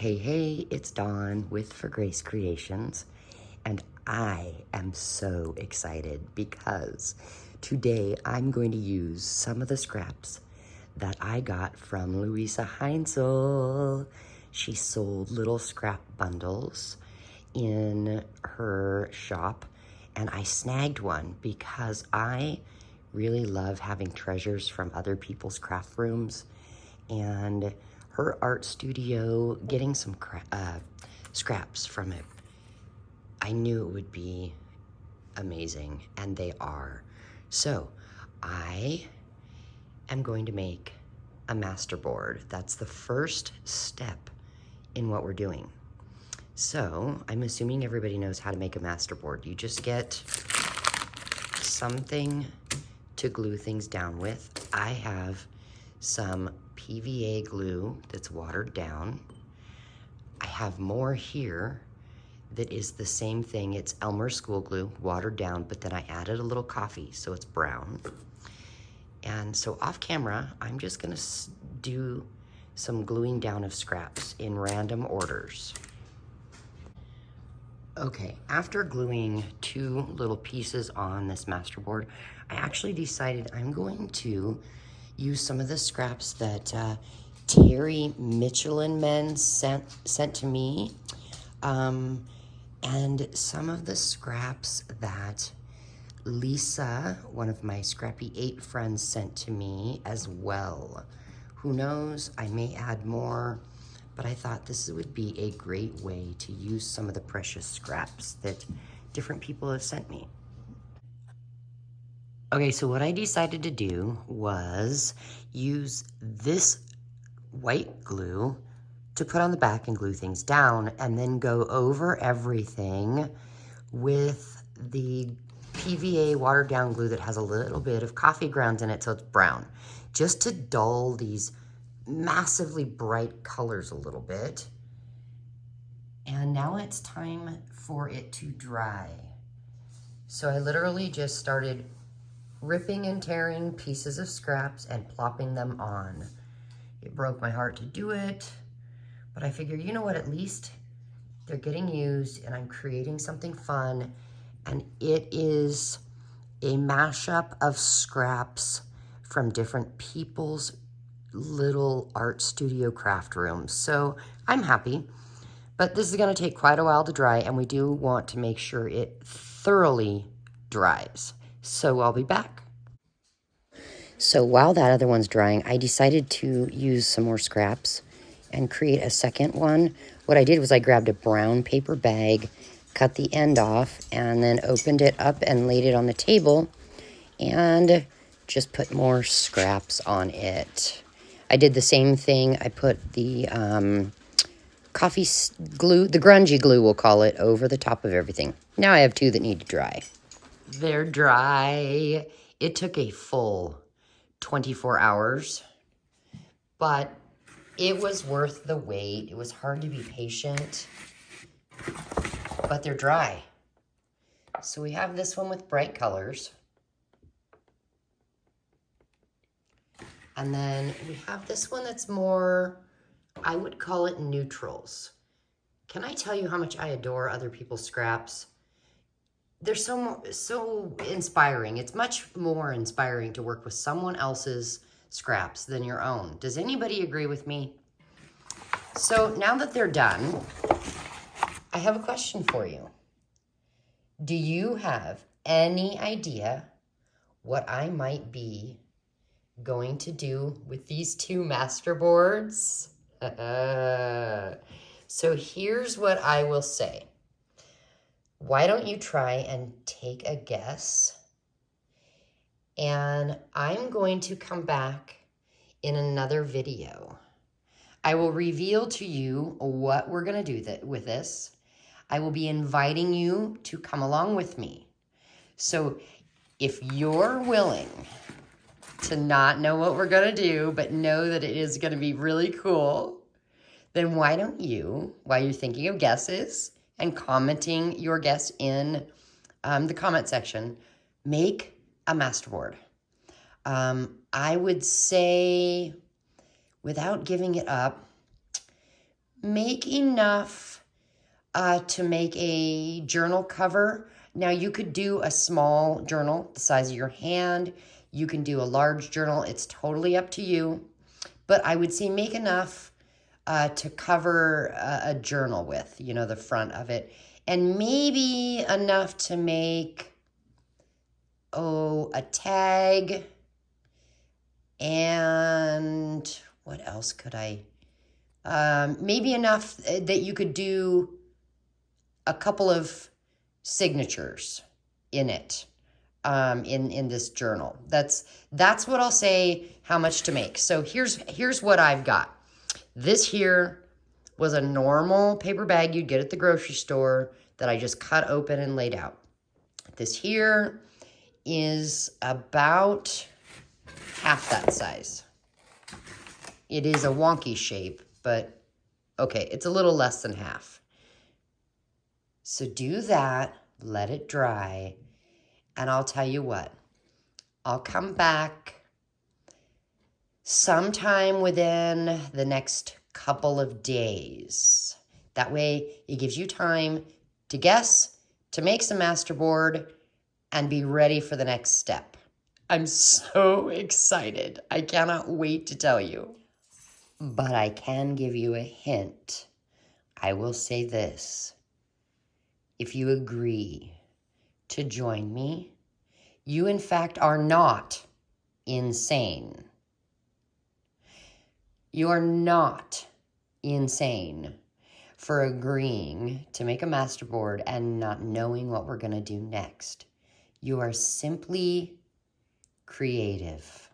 Hey, it's Dawn with For Grace Creations, and I am so excited because today I'm going to use some of the scraps that I got from Louisa Heinzel. She sold little scrap bundles in her shop, and I snagged one because I really love having treasures from other people's craft rooms, and her art studio, getting some scraps from it, I knew it would be amazing, and they are. So I am going to make a masterboard. That's the first step in what we're doing. So I'm assuming everybody knows how to make a masterboard. You just get something to glue things down with. I have some PVA glue that's watered down. I have more here that is the same thing. It's Elmer School Glue, watered down, but then I added a little coffee, so it's brown. And so off camera, I'm just gonna do some gluing down of scraps in random orders. Okay, after gluing two little pieces on this masterboard, I actually decided I'm going to use some of the scraps that Terry Michelin Men sent to me, and some of the scraps that Lisa, one of my Scrappy 8 friends, sent to me as well. Who knows, I may add more, but I thought this would be a great way to use some of the precious scraps that different people have sent me. Okay, so what I decided to do was use this white glue to put on the back and glue things down, and then go over everything with the PVA watered down glue that has a little bit of coffee grounds in it, so it's brown, just to dull these massively bright colors a little bit. And now it's time for it to dry. So I literally just started ripping and tearing pieces of scraps and plopping them on. It broke my heart to do it, but I figured, you know what, at least they're getting used and I'm creating something fun. And it is a mashup of scraps from different people's little art studio craft rooms. So I'm happy, but this is gonna take quite a while to dry, and we do want to make sure it thoroughly dries. So I'll be back. So while that other one's drying, I decided to use some more scraps and create a second one. What I did was I grabbed a brown paper bag, cut the end off, and then opened it up and laid it on the table and just put more scraps on it. I did the same thing. I put the coffee glue, the grungy glue we'll call it, over the top of everything. Now I have two that need to dry. They're dry. It took a full 24 hours, but it was worth the wait. It was hard to be patient, but they're dry. So we have this one with bright colors. And then we have this one that's more, I would call it neutrals. Can I tell you how much I adore other people's scraps? They're so inspiring. It's much more inspiring to work with someone else's scraps than your own. Does anybody agree with me? So now that they're done, I have a question for you. Do you have any idea what I might be going to do with these two masterboards? So here's what I will say. Why don't you try and take a guess? And I'm going to come back in another video. I will reveal to you what we're going to do with this. I will be inviting you to come along with me. So if you're willing to not know what we're going to do, but know that it is going to be really cool, then why don't you, while you're thinking of guesses and commenting your guess in the comment section, make a masterboard. I would say, without giving it up, make enough to make a journal cover. Now you could do a small journal the size of your hand. You can do a large journal. It's totally up to you. But I would say make enough to cover a journal with, you know, the front of it. And maybe enough to make, a tag. And what else could I? Maybe enough that you could do a couple of signatures in it, in this journal. That's what I'll say how much to make. So here's what I've got. This here was a normal paper bag you'd get at the grocery store that I just cut open and laid out. This here is about half that size. It is a wonky shape, but okay, it's a little less than half. So do that, let it dry, and I'll tell you what, I'll come back sometime within the next couple of days. That way it gives you time to guess, to make some masterboard, and be ready for the next step. I'm so excited. I cannot wait to tell you. But I can give you a hint. I will say this. If you agree to join me, you in fact are not insane. You are not insane for agreeing to make a masterboard and not knowing what we're going to do next. You are simply creative.